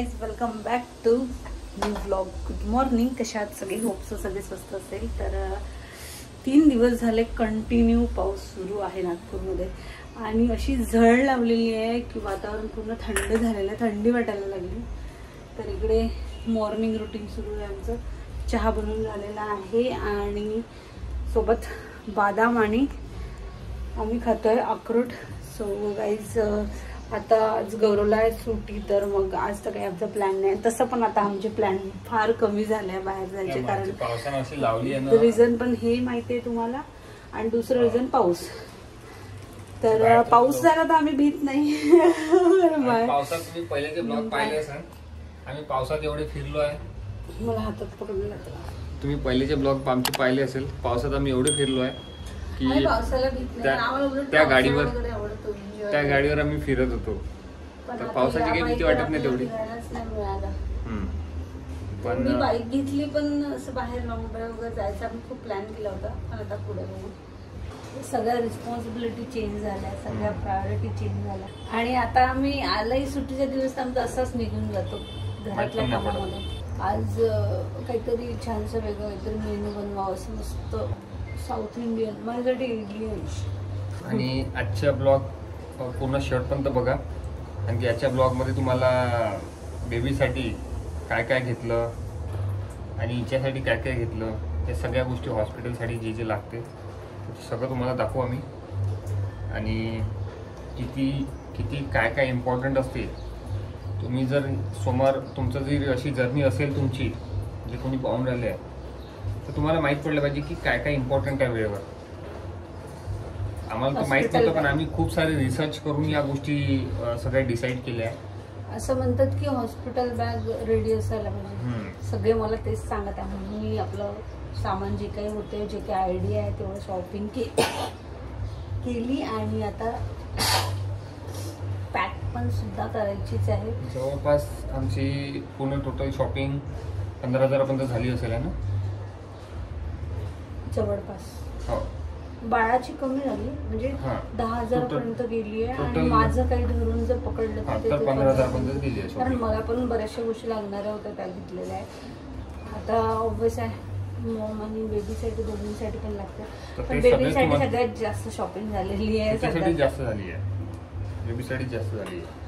Guys, welcome back to new vlog. Good morning. कशात सगळे? Hopes सगळे स्वस्त असेल. तर 3 दिवस झाले कंटिन्यू पाऊस सुरू आहे नागपूरमध्ये आणि अशी झळ लावलेली आहे की वातावरण पूर्ण थंड झालेलं आहे, थंडी वाटायला लागली. तर इकडे मॉर्निंग रुटीन सुरू आहे आमचं. चहा बनवून झालेला आहे आणि सोबत बदाम आणि आम्ही खातोय अक्रोड. सो गाईज, आता आज गौरवला आहे सुट्टी, तर मग आज तर काही आमचा प्लॅन नाही. तसं पण आता आमचे प्लॅन फार कमी झाले बाहेर जायचे, कारण रिझन पण हे माहिती आहे तुम्हाला आणि दुसरं रिझन पाऊस. तर पाऊस झाला तर आम्ही भीत नाही. पावसात तुम्ही पहिलेचे ब्लॉग पाहिले असेल, आम्ही पावसात एवढे फिरलो आहे. मला हातात पकडून लागला. तुम्ही पहिलेचे ब्लॉग आमचे पाहिले असेल, पावसात आम्ही एवढे फिरलो आहे की पावसाला भीत नाही. त्या गाडीवर आम्ही फिरत होतो. तर पावसाची काही भीती वाटत नाही तेवढी. पण मी बाईक घेतली, पण असं बाहेर लॉंग ड्राईव्ह वगैरे जायचा आम्ही खूप प्लॅन केला होता. पण आता पुढे बघू, सगळ्या रिस्पॉन्सिबिलिटी चेंज झाल्या, सगळ्या प्रायोरिटी चेंज झाल्या आणि आता आम्ही आलाही सुट्टीच्या दिवस आमचा असाच निघून जातो घरातल्या कामामध्ये. आज काहीतरी छानसं वेगळं काहीतरी मेनू बनवावं, असं मस्त साऊथ इंडियन. माझ्यासाठी इडली आणि आजच्या ब्लॉग पूर्ण शर्टपर्यंत बघा. आणि याच्या ब्लॉगमध्ये तुम्हाला बेबीसाठी काय काय घेतलं आणि हिच्यासाठी काय काय घेतलं, हे सगळ्या गोष्टी हॉस्पिटलसाठी जे जे लागते ते सगळं तुम्हाला दाखवू आम्ही. आणि किती किती काय काय इम्पॉर्टंट असते. तुम्ही जर समोर तुमचं जर अशी जर्नी असेल तुमची, जे कोणी पाहून राहिले आहे, तर तुम्हाला माहीत पडलं पाहिजे की काय काय इम्पॉर्टंट आहे वेळेवर. आम्हाला तर माहित नव्हतं, पण आम्ही खूप सारे रिसर्च करून या गोष्टी सगळ्या डिसाईड केल्या आहे. असं म्हणतात की हॉस्पिटल बॅग रेडी असायला पाहिजे. सगळे मला तेच सांगत आहे. म्हणून मी आपलं सामान जे काही होते, जे काही आयडिया आहे तेवढं शॉपिंग केली आणि आता पॅक पण सुद्धा करायचीच आहे. जवळपास आमची पूर्ण टोटल शॉपिंग 15,000 पर्यंत झाली असेल ना, जवळपास. हो, बाळाची कमी झाली, म्हणजे 10,000 पर्यंत गेली आहे. आणि माझं काही धरून जर पकडलं तर 15,000 पर्यंत गेली आहे. कारण मला पण बऱ्याचशा गोष्टी लागणाऱ्या होत्या, त्या घेतलेल्या आहे. आता ऑब्विस आहे, मॉम आणि बेबीसाठी दोन्हीसाठी पण लागतं. पण बेबीसाठी सगळ्यात जास्त शॉपिंग झालेली आहे. त्यासाठी जास्त झाली आहे, बेबीसाठी जास्त झाली आहे.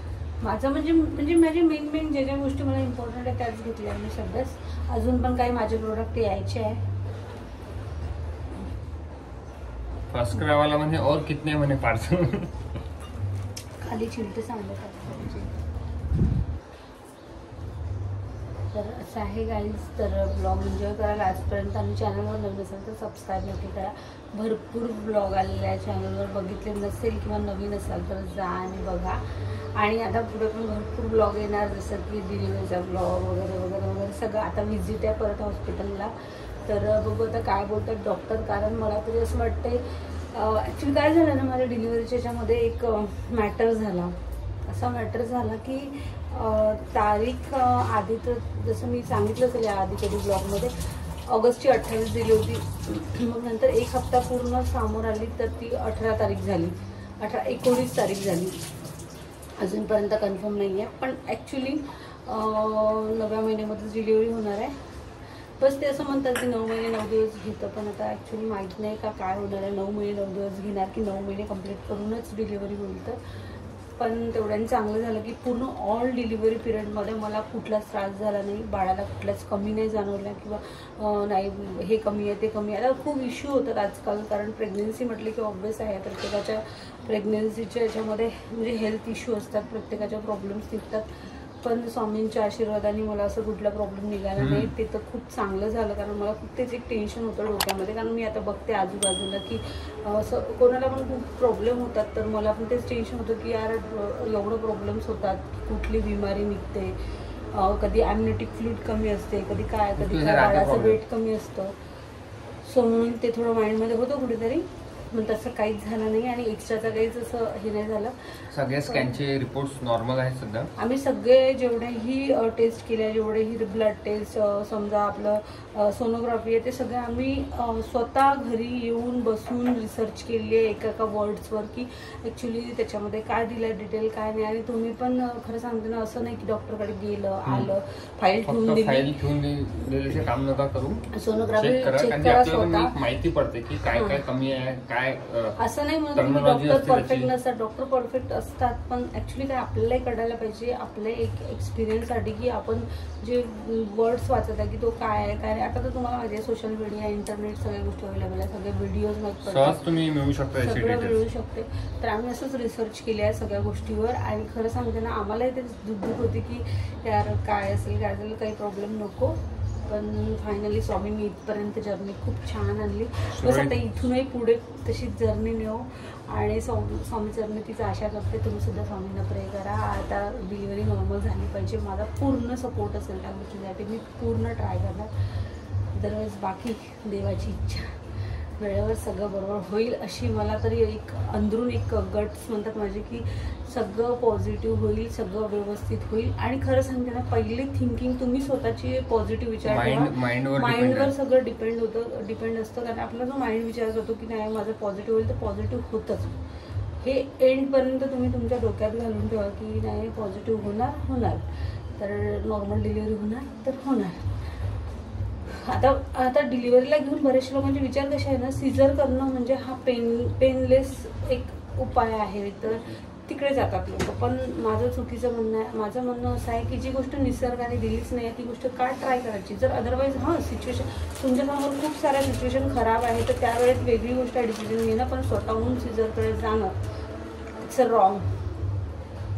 माझं म्हणजे माझे मेन ज्या ज्या गोष्टी मला इम्पॉर्टंट आहे त्याच घेतल्या मी सगळ्याच. अजून पण काही माझे प्रोडक्ट यायचे आहे. फर्स्ट क्राय वाला म्हणजे और कितने म्हणे पार्सल खाली चिलटे सांगत. तर असं आहे गाईज. तर ब्लॉग एन्जॉय करायला आजपर्यंत आणि चॅनलवर नवीन असेल तर सबस्क्राईब नक्की करा. भरपूर ब्लॉग आलेले आहे चॅनलवर, बघितले नसेल किंवा नवीन असाल तर जा आणि बघा. आणि आता पुढे पण भरपूर ब्लॉग येणार, जसं की डिलिव्हरीचा ब्लॉग वगैरे वगैरे वगैरे सगळं. आता व्हिजिट आहे परत हॉस्पिटलला, तर बघू आता काय बोलतात डॉक्टर. कारण मला तरी असं वाटतंय, ॲक्च्युली काय झालं ना, माझ्या डिलिव्हरीच्या याच्यामध्ये एक मॅटर झाला. असा मॅटर झाला की तारीख आधी तर जसं मी सांगितलं असेल या आधी कधी ब्लॉगमध्ये, ऑगस्टची 28 दिली होती. मग नंतर एक हप्ता पूर्ण समोर आली तर ती 18 तारीख झाली, 19 तारीख झाली. अजूनपर्यंत कन्फर्म नाही आहे, पण ॲक्च्युली 9व्या महिन्यामध्येच डिलिव्हरी होणार आहे. बस ते असं म्हणतात की 9 महिने 9 दिवस घेतं, पण आता ॲक्च्युली माहीत नाही का काय होणार आहे. 9 महिने 9 दिवस घेणार की 9 महिने कंप्लीट करूनच डिलिव्हरी होईल. तर पण तेवढ्याने चांगलं झालं की पूर्ण ऑल डिलिव्हरी पिरियडमध्ये मला कुठलाच त्रास झाला नाही, बाळाला कुठलाच कमी नाही जाणवला किंवा नाही हे कमी आहे ते कमी आहे. आता खूप इश्यू होतात आजकाल, कारण प्रेग्नेन्सी म्हटली की ऑब्वियस आहे प्रत्येकाच्या प्रेग्नेन्सीच्या याच्यामध्ये म्हणजे हेल्थ इश्यू असतात, प्रत्येकाच्या प्रॉब्लेम्स निघतात. पण स्वामींच्या आशीर्वादाने मला असं कुठला प्रॉब्लेम निघाला नाही. ते तर खूप चांगलं झालं, कारण मला खूप तेच एक टेन्शन होतं डोक्यामध्ये. कारण मी आता बघते आजूबाजूला की असं कोणाला पण खूप प्रॉब्लेम होतात, तर मला पण तेच टेन्शन होतं की यार एवढं प्रॉब्लेम्स होतात, कुठली बिमारी निघते, कधी ॲम्युनिटी फ्लूइड कमी असते, कधी काय बाळाचं वेट कमी असतं. सो म्हणून ते थोडं माइंडमध्ये होतं कुठेतरी. पण तसं काहीच झालं नाही आणि एक्स्ट्राचं काहीच असं हे नाही झालं. सगळ्या स्कॅनचे रिपोर्ट्स नॉर्मल आहेत सध्या. आम्ही सगळे जेवढेही टेस्ट केले, जेवढेही ब्लड टेस्ट, समजा आपलं सोनोग्राफी आहे, ते सगळे आम्ही स्वतः घरी येऊन बसून रिसर्च केली आहे एका वर्ड्सवर की ॲक्च्युली त्याच्यामध्ये काय दिलं डिटेल काय नाही. आणि तुम्ही पण खरं सांगते ना, असं नाही की डॉक्टरकडे गेलं आलं फाईल ठेवून दिली काम नका करू. सोनोग्राफी चेक करा स्वतः, माहिती पडते की काय काय कमी आहे काय. असं नाही म्हणत की डॉक्टर परफेक्ट नसतात, डॉक्टर परफेक्ट असतात, पण ऍक्च्युली काय आपल्यालाही कळायला पाहिजे आपल्या एक एक्सपिरियन्ससाठी की आपण जे वर्ड्स वाचत आहे की तो काय आहे काय नाही. आता तर तुम्हाला माहिती आहे सोशल मीडिया इंटरनेट सगळ्या गोष्टी अवेलेबल आहे, सगळे व्हिडिओज माहीत पडतात, तुम्ही मिळू शकता, सगळं मिळू शकते. तर आम्ही असंच रिसर्च केले आहे सगळ्या गोष्टीवर. आणि खरं सांगते ना, आम्हालाही ते दुःख होती की यार काय असेल काही प्रॉब्लेम नको. पण फायनली स्वामींनी इथपर्यंत जर्नी खूप छान आणली. बस आता इथूनही पुढे तशीच जर्नी नेऊ आणि स्वामी चरणी तीच आशा करते. तुम्ही सुद्धा स्वामींना प्रे करा. आता डिलिव्हरी नॉर्मल झाली पाहिजे, माझा पूर्ण सपोर्ट असेल त्या गोष्टीसाठी. मी पूर्ण ट्राय करणार. अदरवाईज बाकी देवाची इच्छा, वेळेवर सगळं बरोबर होईल अशी मला तरी एक अंदरून एक गट्स म्हणतात माझे की सगळं पॉझिटिव्ह होईल, सगळं व्यवस्थित होईल. आणि खरं सांगते ना, पहिली थिंकिंग तुम्ही स्वतःची पॉझिटिव्ह विचार ठेवा. माइंडवर सगळं डिपेंड असतं. कारण आपला जो माइंड विचार करतो की नाही माझं पॉझिटिव्ह होईल, तर पॉझिटिव्ह होतंच. हे एंडपर्यंत तुम्ही तुमच्या डोक्यात घालून ठेवा की नाही पॉझिटिव्ह होणार तर नॉर्मल डिलिव्हरी होणार तर होणार. आता डिलिव्हरीला घेऊन बरेचशे लोकांचे विचार कसे आहे ना, सिझर करणं म्हणजे हा पेनलेस एक उपाय आहे, तर तिकडे जातात लोक. पण माझं चुकीचं म्हणणं आहे. माझं म्हणणं असं आहे की जी गोष्ट निसर्गाने दिलीच नाही ती गोष्ट का ट्राय करायची. जर अदरवाईज सिच्युएशन तुमच्यासमोर खूप साऱ्या सिच्युएशन खराब आहे तर त्यावेळेस वेगळी गोष्ट आहे डिसिजन घेणं. पण स्वतःहून सिझरकडे जाणं it's a wrong.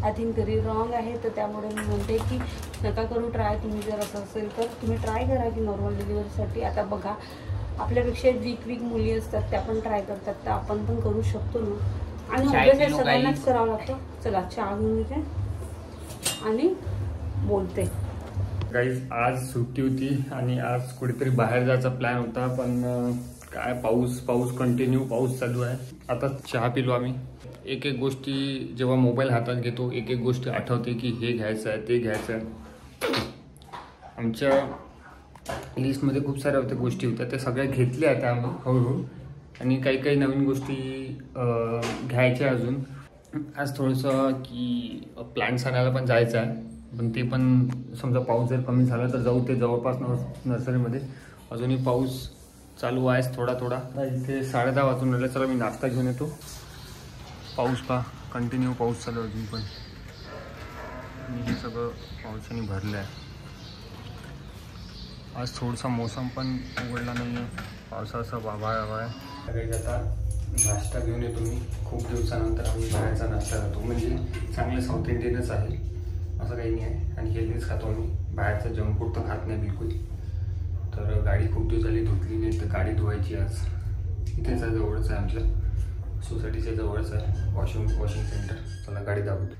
I think तरी रॉंग आहे. तर त्यामुळे मी म्हणते की नका करू ट्राय. तुम्ही जर असं असेल तर तुम्ही ट्राय करा की नॉर्मल डिलिव्हरीसाठी. आता बघा आपल्यापेक्षा वीक मुली असतात त्या पण ट्राय करतात, तर आपण पण करू शकतो ना. आणि सगळ्यांनाच करावं लागतं. चला चहा घेऊन येते आणि बोलते. गाईज आज सुट्टी होती आणि आज कुठेतरी बाहेर जायचा प्लॅन होता, पण काय पाऊस कंटिन्यू पाऊस चालू आहे. आता चहा पिलो आम्ही. एक गोष्टी जेव्हा मोबाईल हातात घेतो एक गोष्ट आठवते की हे घ्यायचं आहे ते घ्यायचं आहे. आमच्या लिस्टमध्ये खूप साऱ्या होत्या गोष्टी होत्या, त्या सगळ्या घेतल्या आता आम्ही हळूहळू. आणि काही नवीन गोष्टी घ्यायच्या अजून. आज थोडंसं की प्लांट्स आणायला पण जायचं आहे, पण ते पण समजा पाऊस जर कमी झाला तर जाऊ. ते जवळपास नर्सरीमध्ये अजूनही पाऊस चालू आहे थोडा. इथे 10:30 वाजून राहिले. चला मी नाश्ता घेऊन येतो. पाऊस कंटिन्यू पाऊस चालू अजून पण. हे सगळं पावसाने भरलं आहे. आज थोडासा मोसम पण उघडला नाही आहे, पावसाचा वाभाळ आहे. आता नाश्ता घेऊन येतो मी. खूप दिवसानंतर आम्ही बाहेरचा नाश्ता खातो, म्हणजे चांगलं साऊथ इंडियनच आहे असं काही नाही आहे. आणि हेल्दीच खातो आम्ही, बाहेरचं जंक फूड तर खात नाही बिलकुल. तर गाडी खूप दिवस झाली धुतली नाही, तर गाडी धुवायची आज. इथेच आहे, जवळच आहे, आमच्या सोसायटीच्या जवळच आहे वॉशिंग सेंटर. चला गाडी दाखवतो.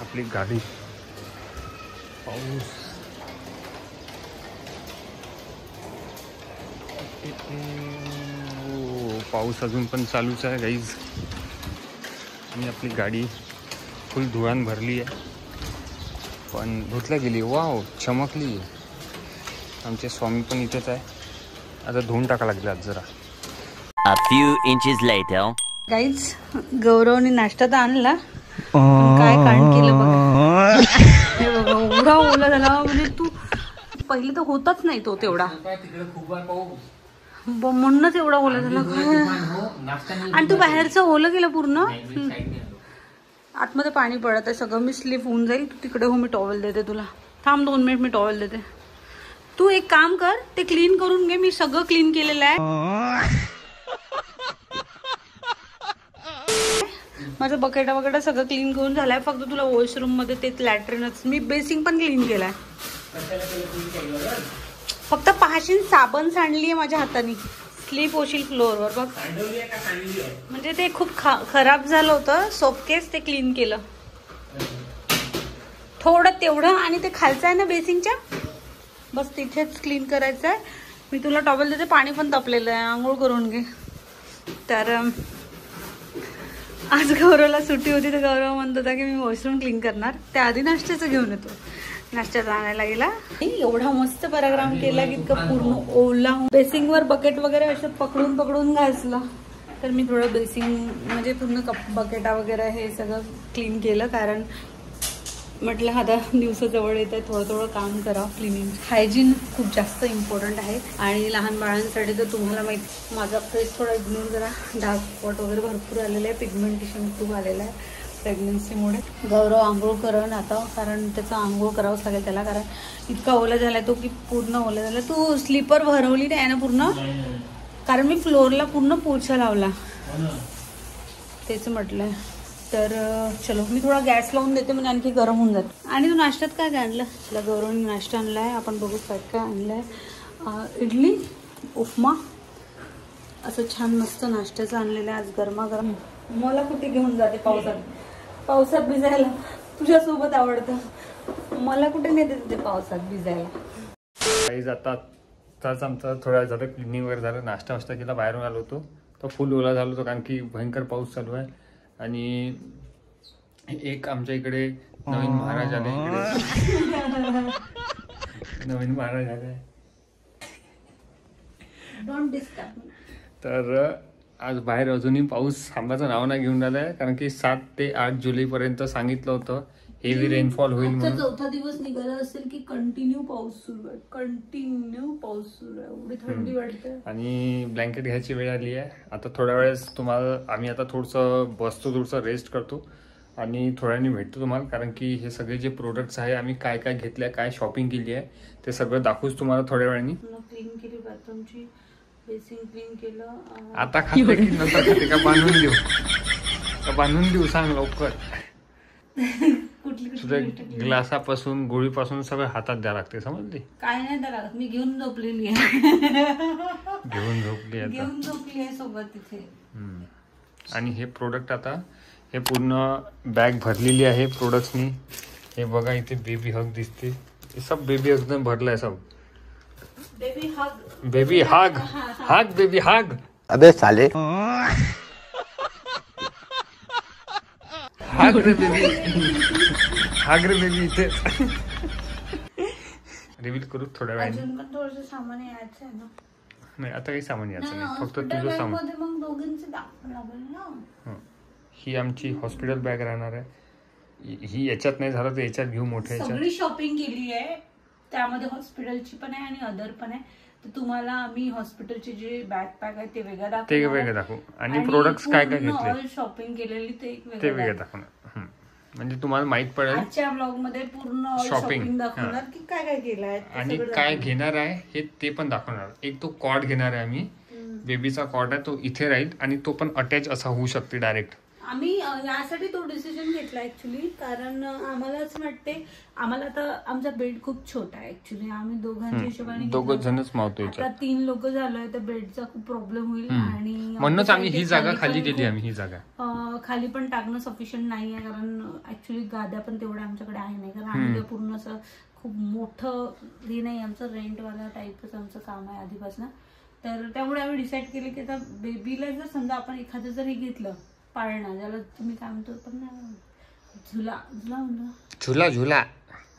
आपली गाडी. पाऊस अजून पण चालूच आहे गाईज. आणि आपली गाडी फुल धुळान भरली आहे, पण धुतल्या गेली. वाव, चमकली. आमचे स्वामी पण इथेच आहे. आता धुवून टाका लागले आज जरा. A few inches later. Guys गौरवने नाश्ता तर आणला, काय कांड केलं बघा. हे बघा एवढा ओला झाला, म्हणजे तू पहिले तर होताच नाही तो तेवढा, म्हणूनच एवढा ओला झाला. आणि तू बाहेरचं ओलं गेलं पूर्ण. आतमध्ये पाणी पडत आहे सगळं. मी स्लिप होऊन जाईल. तू तिकडे हो, मी टॉवेल देते तुला. थांब 2 मिनिट, मी टॉवेल देते. तू एक काम कर, ते क्लीन करून घे. मी सगळं क्लीन केलेलं आहे. माझं बकेटा सगळं क्लीन करून झालंय. फक्त तुला वॉशरूम मध्ये ते लॅट्रिनच, मी बेसिंग पण क्लीन केलाय. फक्त पाशीन साबण सांडलीये माझ्या हाताने. स्लीप होशील फ्लोअरवर बघ. म्हणजे ते खूप खराब झालं होतं सोपकेस, ते क्लीन केलं थोडं तेवढं. आणि ते खालचं आहे ना बेसिंगच्या, बस तिथेच क्लीन करायचं आहे. मी तुला टॉवेल देते, पाणी पण तापलेलं आहे, आंघोळ करून घे. तर आज गौरवला सुट्टी होती तर गौरव म्हणत होता की मी वॉशरूम क्लीन करणार. त्याआधी नाश्त्याचं घेऊन येतो. नाश्त्याचा आणायला गेला. एवढा मस्त पॅराग्राम केला की इतकं पूर्ण ओला. बेसिंगवर बकेट वगैरे असं पकडून पकडून घासला. तर मी थोडं बेसिंग म्हणजे पूर्ण बकेटा वगैरे हे सगळं क्लीन केलं. कारण म्हटलं आता दिवस जवळ येत आहे, थोडं थोडं काम करावं. क्लिनिंग हायजीन खूप जास्त इम्पॉर्टंट आहे. आणि लहान बाळांसाठी तर तुम्हाला माहिती माझा फेस थोडा इग्नोर, जरा डार्क स्पॉट वगैरे भरपूर आलेले आहे, पिगमेंटेशन खूप आलेलं आहे प्रेग्नन्सीमुळे. गौरव आंघोळ करण आता, कारण त्याचं आंघोळ करावंच लागेल त्याला, कारण इतका ओला झाला तो की पूर्ण ओला झाला. तू स्लीपर भरवली नाही ना पूर्ण? कारण मी फ्लोअरला पूर्ण पोछा लावला, तेच म्हटलंय. तर चलो मी थोडा गॅस लावून देते म्हणजे आणखी गरम होऊन जाते. आणि तू नाश्त्यात काय काय आणलं? तुला गौरवने नाश्ता आणला आहे, आपण बघू काय काय आणलं आहे. इडली, उपमा, असं छान मस्त नाश्त्याचं आणलेलं आहे आज गरमागरम. मला कुठे घेऊन जाते पावसात भिजायला? तुझ्यासोबत आवडतं, मला कुठे नाही देते ते पावसात भिजायला. काही जातात आमचं थोडा झालं क्लिनिंग वगैरे झालं, नाश्ता वास्ता केला, बाहेरून आलो होतो. तो फुल ओला झालो होतो कारण की भयंकर पाऊस चालू आहे. आणि एक आमच्या इकडे नवीन महाराज आले, नवीन महाराज आले. तर आज बाहेर अजूनही पाऊस थांबायचं नाव नाही घेऊन राहिलाय, कारण की 7 ते 8 जुलैपर्यंत सांगितलं होतं हेवी रेनफॉल होईल म्हणून. चौथा दिवस निघाला असेल की कंटिन्यू पाऊस सुरू आहे, एवढी थंडी वाटते. आणि ब्लँकेट घ्यायची वेळ आली आहे. आता थोड्या वेळेस तुम्हाला आम्ही आता थोडंसं बसतो, थोडंसं रेस्ट करतो आणि थोड्याने भेटतो तुम्हाला, कारण की हे सगळे जे प्रोडक्ट्स आहे आम्ही काय काय घेतले, काय शॉपिंग केली आहे ते सगळं दाखवूच तुम्हाला थोड्या वेळाने. क्लीन केली बाथरूमची, बेसिंग क्लीन केलं. आता खाते की नंतर खाते? का बांधून देऊ सांग लवकर. तुझ्या ग्लासापासून गोळीपासून सगळं हातात द्यावं लागते, समजली? काय नाही द्यावं लागत, मी घेऊन झोपलेली आहे. घेऊन झोपली आहे सोबत तिथे. आणि हे प्रोडक्ट आता हे पूर्ण बॅग भरलेली आहे प्रोडक्ट्सनी. हे बघा इथे बेबी हग दिसते, हे सब बेबी हग भरलाय सब. बेबी हग बेबी हग. अबे साले हाग रे बेबी, हाग रे बेबी. इथे रिव्हील करू थोड्या वेळाने. अजून पण थोडंसं सामान यायचं आहे ना? नाही आता काही सामान यायचं नाही, फक्त तुझं सामान. मग दोघांचं दाखवावं लागेल ना. ही आमची हॉस्पिटल बॅग राहणार आहे. ही याच्यात नाही झालं तर याच्यात घेऊ, मोठ्या याच्यात. सगळी शॉपिंग केली आहे, त्यामध्ये हॉस्पिटलची पण आहे आणि अदर पण आहे. तर तुम्हाला आम्ही हॉस्पिटलचे जे बॅकपॅक आहे ते वेगळं दाखवू आणि प्रोडक्ट्स काय काय घेतले शॉपिंग केलेली ते वेगळं दाखवणार. म्हणजे तुम्हाला माहित पडेल आजच्या ब्लॉग मध्ये पूर्ण शॉपिंग दाखवणार की काय काय केलं आहे आणि काय घेणार आहे हे ते पण दाखवणार. एक तो कॉर्ड घेणार आहे आम्ही, बेबीचा कॉर्ड आहे, तो इथे राहील आणि तो पण अटॅच असा होऊ शकते डायरेक्ट. आम्ही यासाठी तो डिसिजन घेतला ऍक्च्युली, कारण आम्हाला असं वाटते, आम्हाला आता आमचा बेड खूप छोटा आहे ऍक्च्युली, आम्ही दोघांच्या हिशोबाने, दोघं जणच मावतो. आता 3 लोक झालोय तर बेडचा खूप प्रॉब्लेम होईल. आणि म्हणूनच आम्ही ही जागा खाली केली. आम्ही ही जागा खाली पण टाकणं सफिशियंट नाहीये, कारण ऍक्च्युली गाद्या पण तेवढ्या आमच्याकडे आहे नाही, कारण आम्ही पूर्ण असं खूप मोठं हे नाही, आमचं रेंटवाला टाईपच आमचं काम आहे आधीपासून. तर त्यामुळे आम्ही डिसाईड केले की आता बेबीला जर समजा आपण एखादं जर हे घेतलं पाळणा, ज्याला तुम्ही काय म्हणतो पण झुला म्हणतो, झुला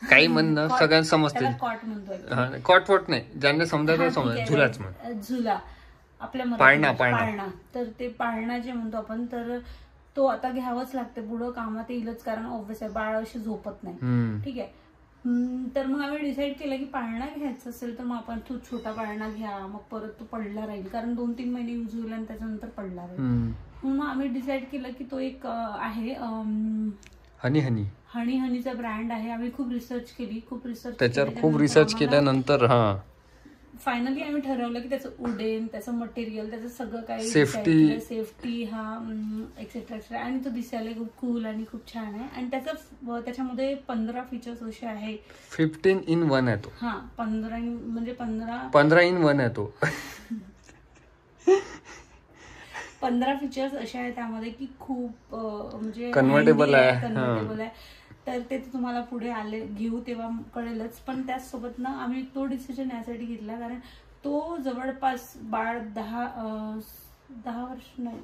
काही म्हणणं सगळ्यांना समजते. कॉट म्हणतो, कॉट नाही, ज्यांना समजायचं समजा झुलाच म्हण. झुला आपल्या पाळणा. तर ते पाळणा जे म्हणतो आपण, तर तो आता घ्यावाच लागते, पुढं कामात येईलच, कारण ऑब्व्हियस आहे बाळ अशी झोपत नाही. ठीक आहे. तर मग आम्ही डिसाईड केलं की पाळणा घ्यायचा असेल तर मग आपण तो छोटा पाळणा घ्या, मग परत तो पडला राहील, कारण 2-3 महिने यूज होईल आणि त्याच्यानंतर पडला राहील. मग आम्ही डिसाईड केलं की तो एक आहे हनीचा ब्रँड आहे. आम्ही खूप रिसर्च त्याच्यावर खूप रिसर्च केल्यानंतर फायनली आम्ही ठरवलं की त्याचं उडेन, त्याचं मटेरियल, त्याचं सगळं काही सेफ्टी एक्सेट्रा, आणि तो दिसायला खूप कूल आणि खूप छान आहे. आणि त्याच्यामध्ये 15 फीचर्स असे आहे. 15-in-1 आहे तो. 15-in-1 आहे तो. 15 फीचर्स असे आहेत त्यामध्ये की खूप म्हणजे कन्व्हर्टेबल आहे. तर ते तुम्हाला पुढे आले घेऊ तेव्हा कळेलच. पण त्याचसोबत ना आम्ही तो डिसिजन यासाठी घेतला कारण तो जवळपास बाळ 10 वर्ष नाही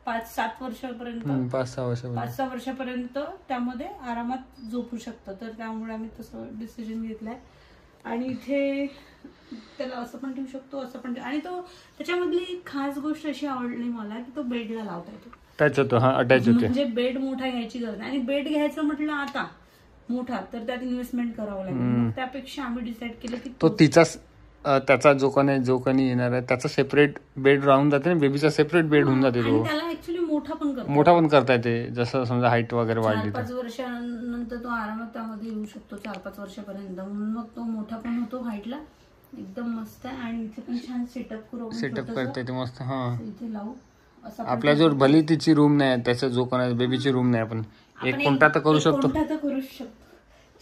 5-7 वर्षापर्यंत 5-6 वर्षापर्यंत त्यामध्ये आरामात झोपू शकतं. तर त्यामुळे आम्ही तसं डिसिजन घेतलंय. आणि इथे त्याला असं पण ठेवू शकतो, असं पण. आणि तो त्याच्यामधली एक खास गोष्ट अशी आवडली मला की तो बेडला लावता येतो, टच होतो. हा अटॅच होते. म्हणजे बेड मोठा घ्यायची गरज नाही. आणि बेड घ्यायचं म्हटलं आता मोठा तर त्यात इन्व्हेस्टमेंट करावं लागेल. त्यापेक्षा आम्ही डिसाईड केलं की तो तिचाच त्याचा जो कोणी येणार आहे त्याचा सेपरेट बेड राहून जाते ना, बेबीचा सेपरेट बेड होऊन जाते. तो त्याला ऍक्च्युली मोठा पण करता येते. जसं समजा हाईट वगैरे वाढली 4-5 वर्षानंतर तो आरामात त्यामध्ये येऊ शकतो. 4-5 वर्षापर्यंत. म्हणून मग तो मोठा पण होतो हाईटला, एकदम मस्त आहे. आणि इथे पण छान सेटअप करता येते मस्त. हा इथे लावू असं आपल्या जवळ भली तिची रूम नाही, त्याचा जो कोणा बेबीची रूम नाही, आपण एक कोणता तर करू शकतो.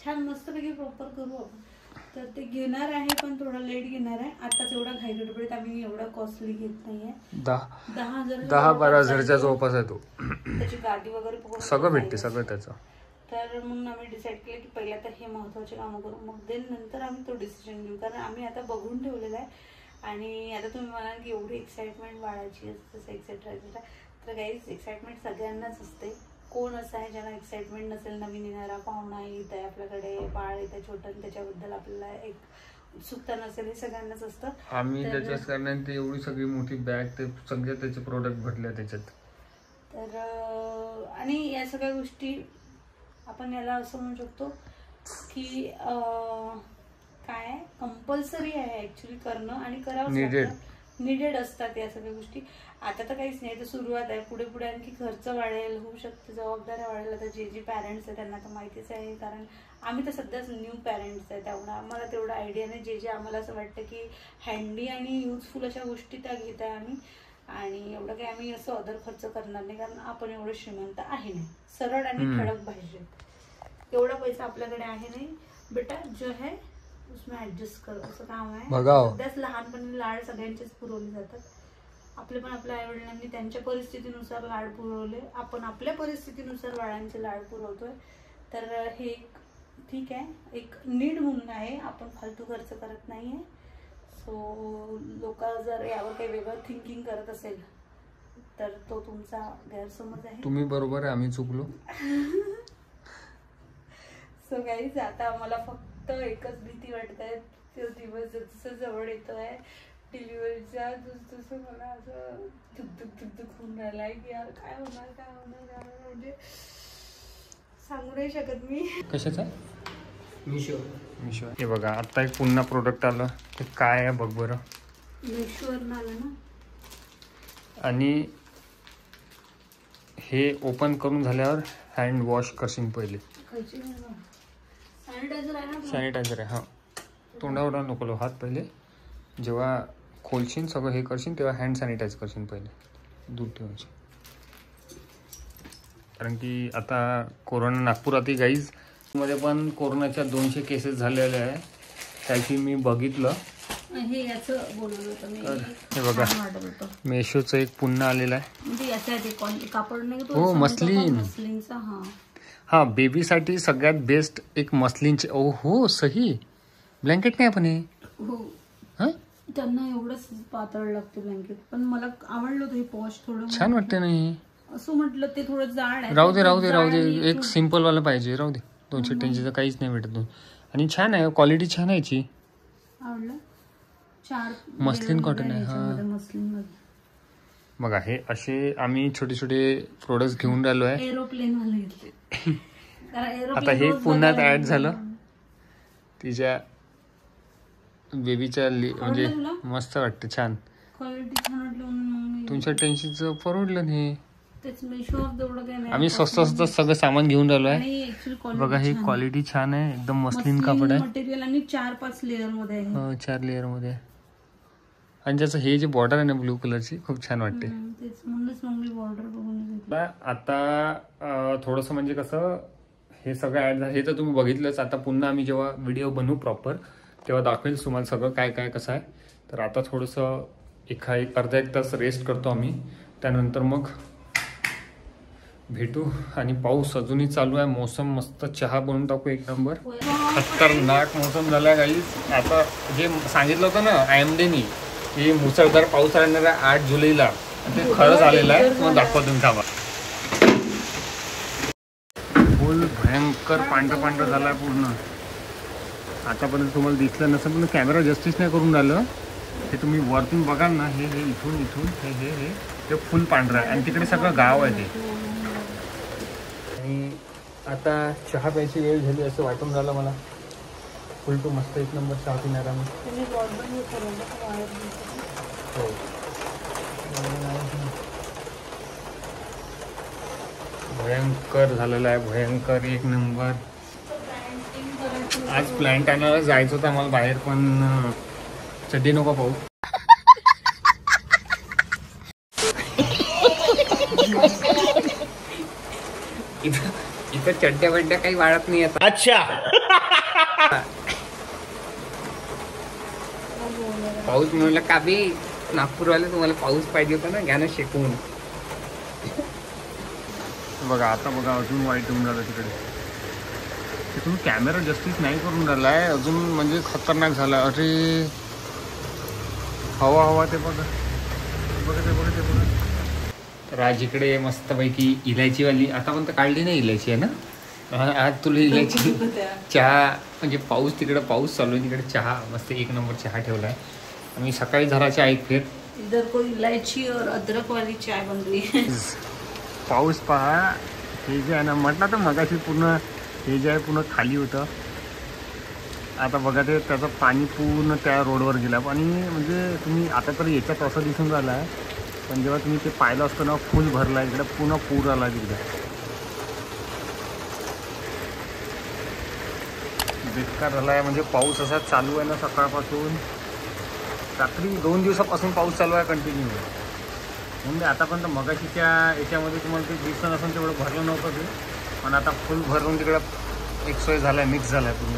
छान मस्तपैकी प्रॉपर करू आपण. तर ते घेणार आहे पण थोडा लेट घेणार आहे. आताच एवढा घाई गडबडीत आम्ही एवढा कॉस्टली घेत नाहीये. 10-12 हजारच्या जवळपास आहे तो. त्याची गादी वगैरे सगळं भेटते सगळं त्याचं. तर म्हणून आम्ही डिसाईड केलं की पहिला तर हे महत्वाचे कामं करू, मग देन नंतर आम्ही तो डिसिजन घेऊ. कारण आम्ही आता बघून ठेवलेला आहे. आणि आता तुम्ही म्हणाल की एवढी एक्साइटमेंट बाळाची असते एक्सेट्रा एक्सेट्रा. तर गाईज एक्साइटमेंट सगळ्यांनाच असते. कोण असं आहे ज्यांना एक्साइटमेंट नसेल. नवीन येणारा पाहुणा येत आहे आपल्याकडे, बाळ येत आहे छोटं, त्याच्याबद्दल आपल्याला एक उत्सुकता नसेल, हे सगळ्यांनाच असतं. आम्ही त्याच्याच कारणाने ते एवढी सगळी मोठी बॅग ते सगळे त्याचे प्रोडक्ट भरले त्याच्यात. तर आणि या सगळ्या गोष्टी आपण याला असं म्हणू शकतो की काय कंपल्सरी आहे ऍक्च्युली करणं आणि करावं निडेड असतात या सगळ्या गोष्टी. आता तर काहीच नाही, तर सुरुवात आहे. पुढे पुढे आणखी खर्च वाढेल, होऊ शकते जबाबदाऱ्या वाढेल. आता जे पॅरेंट्स आहेत त्यांना तर माहितीच आहे, कारण आम्ही तर सध्याच न्यू पॅरेंट्स आहे, त्यामुळे आम्हाला तेवढं आयडिया नाही. जे आम्हाला असं वाटतं की हँडी आणि युजफुल अशा गोष्टी त्या घेत आहे आम्ही. आणि एवढं काही आम्ही असं अदर खर्च करणार नाही, कारण आपण एवढं श्रीमंत आहे नाही. सरळ आणि ठळक पाहिजे, एवढा पैसा आपल्याकडे आहे नाही. बेटा जो है उसमें ऍडजस्ट कर असं काम आहे. सध्याच लहानपणी लाड सगळ्यांचेच पुरवले जातात. आपले पण आपल्या आई वडिलांनी त्यांच्या परिस्थितीनुसार लाड पुरवले, आपण आपल्या परिस्थितीनुसार बाळांचे लाड पुरवतोय. तर हे ठीक आहे, एक नीड म्हणून आहे, आपण फालतू खर्च करत नाहीये. सो लोक जर यावर काही वेगळं थिंकिंग करत असेल तर तो तुमचा गैरसमज आहे. तुम्ही बरोबर आहे, आम्ही चुकलो. सो गाईज आता आम्हाला फक्त एकच भीती वाटते, तो दिवस जसं जवळ येतोय डिलिव्हरीचा, तसं मला असं धुक होऊन राहिलाय की यार काय होणार म्हणजे सांगू नाही शकत मी. कशाचा? मिशो. हे बघा आता एक पुन्हा प्रोडक्ट आलं, ते काय आहे बघ बरं. मिशोवरून आलं ना. आणि हे ओपन करून झाल्यावर हँड वॉश करशील पहिले. सॅनिटायझर आहे. हां, तोंडावर नको लो हात पहिले. जेव्हा खोलशील सगळं हे करशील तेव्हा हँड सॅनिटाईज करशील पहिले, दूध ठेवायचे. कारण की आता कोरोना नागपुरातही गाईज मध्ये पण कोरोनाच्या 200 केसेस झालेल्या आहे, त्याची मी बघितलं. हे याचं बोलवलं होतं मी. हे बघा मेशोचं एक पुन्हा आलेलं आहे. म्हणजे याचं कापड नाही तो. हो, मस्लिनचा. हा बेबीसाठी सगळ्यात बेस्ट एक मस्लिनचे. ओ हो, सही ब्लँकेट नाही आपण हे. हो, त्यांना एवढंच पातळ लागते ब्लँकेट, पण मला आवडलं होतं हे पॉश, थोडं छान वाटते. नाही असं म्हटलं ते थोडं जाड आहे. राहू दे एक सिम्पल वाला पाहिजे. राहू दे, 280 काहीच नाही भेटत. आणि छान आहे, क्वालिटी छान आहे याची. आवडलं. 4 मस्लिन कॉटन आहे. हा, मस्लिन मध्ये बघा हे असे आम्ही छोटे छोटे प्रोडक्ट घेऊन राहिलो आहे. एरोप्लेन वाले घेतले. आता हे पुन्हा ऍड झालं तिच्या बेबीच्या, म्हणजे मस्त वाटतं, छान क्वालिटी छान वाटलं. 280चं परवडलं नाही. आम्ही स्वस्त सगळं सामान घेऊन राहिलो आहे. बघा हे क्वालिटी छान आहे, एकदम मस्लिन कापड आहे. मटेरियल आणि 4-5 लेअर मध्ये आहे. 4 लेअर मध्ये. आणि ज्याचं हे जे बॉर्डर आहे ना ब्लू कलरची, खूप छान वाटते. आता थोडंसं म्हणजे कसं हे सगळं ऍड झालं, हे तर तुम्ही बघितलंच. आता पुन्हा आम्ही जेव्हा व्हिडिओ बनवू प्रॉपर तेव्हा दाखवेल तुम्हाला सगळं काय काय कसं आहे. तर आता थोडंसं अर्धा एक तास रेस्ट करतो आम्ही, त्यानंतर मग भेटू. आणि पाऊस अजूनही चालू आहे. मोसम मस्त, चहा बनवून टाकू एक नंबर. खतरनाक मोसम झाला गाईस. आता जे सांगितलं होतं ना IMDनी की मुसळधार पाऊस राहणार आहे 8 जुलैला, ते खरं झालेलं आहे. मग दाखवा तुम्ही थांबा. फुल भयंकर पांढरं झालं आहे पूर्ण. आतापर्यंत तुम्हाला दिसलं नसेल पण कॅमेरा जस्टिस नाही करून राहिलं. हे तुम्ही वरतून बघाल ना, हे इथून हे ते फुल पांढरं आहे आणि तिकडे सगळं गाव आहे ते. आणि आता चहा प्यायची वेळ झाली असं वाटून राहिलं मला. फुल टू मस्त एक नंबर चहा पिणार आम्ही. हो, भयंकर झालेलं आहे, भयंकर एक नंबर. आज प्लॅन्ट आणायला जायचं होतं आम्हाला बाहेर, पण चड्डी नको पाहू. इथं चड्ड्या बड्ड्या काही वाढत नाही आता. अच्छा, पाऊस म्हणलं का बी नागपूरवाले, तुम्हाला पाऊस पाहिजे होता ना, घ्या ना शेकून. बघा आता बघा अजून वाईट होऊन राहिलं तिकडे. तिथून कॅमेरा जस्टिस नाही करून राहिला आहे अजून, म्हणजे खतरनाक झाला. अरे हवा ते बघा ते बघा. तर आज इकडे मस्तपैकी इलायचीवाली आतापर्यंत काढली नाही इलायची आहे ना. आज तुला इलायची चहा, म्हणजे पाऊस तिकडे पाऊस चालू आहे, तिकडे चहा मस्त एक नंबर चहा ठेवला आहे. आम्ही सकाळी झाडाच्या ऐक फिर इधर कोई इलायची और अदरक वाली चाय बन रही है. पाऊस पहा. हे जे आहे ना, म्हटलं तर मगाशी पूर्ण हे जे आहे पूर्ण खाली होतं. आता बघा ते त्याचं पाणी पूर्ण त्या रोडवर गेलं. आणि म्हणजे तुम्ही आता तर याच्यात असं दिसून राहिलं आहे, पण जेव्हा तुम्ही ते पाहिलं असतं ना, फुल भरला आहे इकडे, पूर्ण पूर आला तिकडे. बेकार झाला आहे. म्हणजे पाऊस असा चालू आहे ना सकाळपासून, रात्री 2 दिवसापासून पाऊस चालू आहे कंटिन्यू. म्हणजे आतापर्यंत मगाशीच्या याच्यामध्ये तुम्हाला ते दिसलं नसेल तेवढं भरलं नव्हतं ते, पण आता फुल भरून तिकडं एक सोय झाला आहे, मिक्स झाला आहे पूर्ण.